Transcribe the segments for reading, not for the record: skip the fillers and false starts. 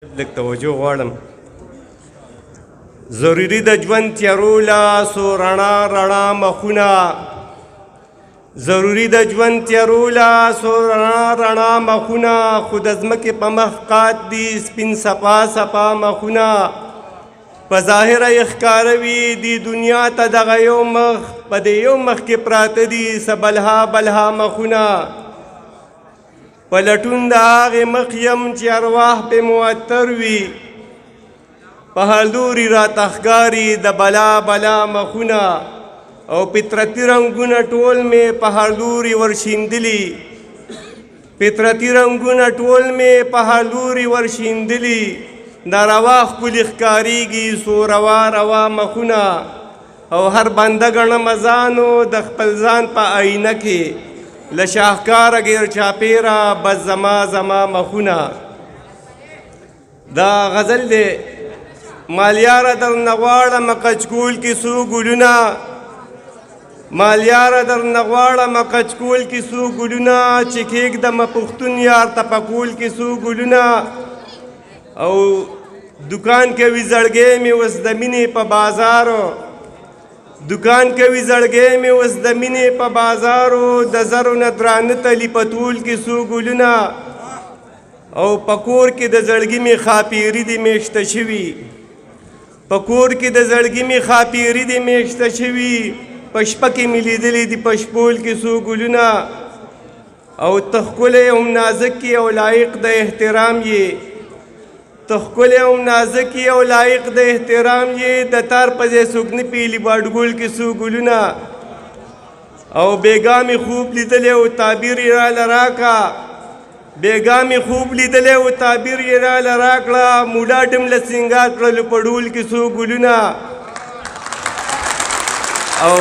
لږ توجه غواړم. ضروري د ژوند تیارو لاسو رڼا رڼا مخونه، ضروري د ژوند تیارو لاسو رڼا رڼا مخونه، خو د ځمکې په مخ قات دي سپین صفا صفا مخونه. په ظاهره یې ښکاره وي دې دنیا ته دغه یو مخ، په دې یو مخ کې پراته دي څه بلها بلها مخونه. په لټون د هغې مخ یم چې ارواح پې معطر وي، په هر لوري راته ښکاري د بلا بلا مخونه. او فطرتي رنګونه ټول مې په هر لوري ورشیندلي، فطرتي رنګونه ټول مې په هر لوري ورشیندلي. ناروا ښکلي ښکارېږي څو روا روا مخونه. او هر بنده ګڼمه ځانو د خپل ځان په آینه کې، له شاهکاره ګیر چاپېره بس زما زما مخونه. دا غزل دی. مالیاره درنه غواړمه کچکول کې څو ګلونه، مالیاره درنه غواړمه کچکول کې څو ګلونه، چې کېږدمه پښتون یار ته په کول کې څو ګلونه. او دکان کوي زړګی مې اوس د مینې په بازارو، دکان کوي زړګی مې اوس د مینې په بازارو، د زرو نه درانه تلي په تول کې څو ګلونه. او په کور کې د زړګي مې خاپیري دې میشته شوي، په کور کې د زړګي مې خاپیري دې میشته شوي، په شپه کې مې لیدلي دي په شپول کې څو ګلونه. او ته ښکلی هم نازک یې او لایق د احترام یې، ته ښکلی هم نازک یې او لایق د احترام یې، د تار په ځای څوک نه پیلي باډګول کې څو ګلونه. او بېګا مې خوب لیدلی او تعبیر یې راله راکړه، بېګا مې خوب لیدلی او تعبیر یې راله راکړه، مولا ډمله سینګار کړلو په ډول کې څو ګلونه. او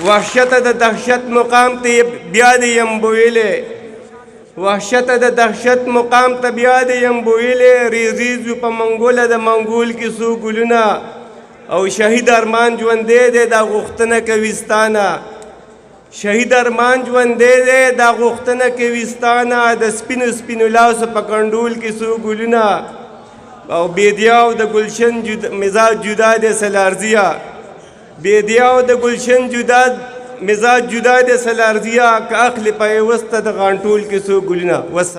وحشته د دهشت مقام ته بیا دې یم بویلی، وحشته د دهشت مقام ته بیا دې یم بویلی، ریزیز یو په منګوله د منګول کې څو ګلونه. او شهید ارمان ژوندی دی دا غوښتنه کوي ستانه، شهید ارمان ژوندی دی دا غوښتنه کوي ستانه، د سپینو سپینو لاسو په کنډول کې څو ګلونه. او بیدیاو د ګلشن مزاج جدا دی سلارزیه، بیدیاو د ګلشن مزاج جدا دی سلارزیه، که اخلي په یې وسته د غانټول کې څو ګلونه.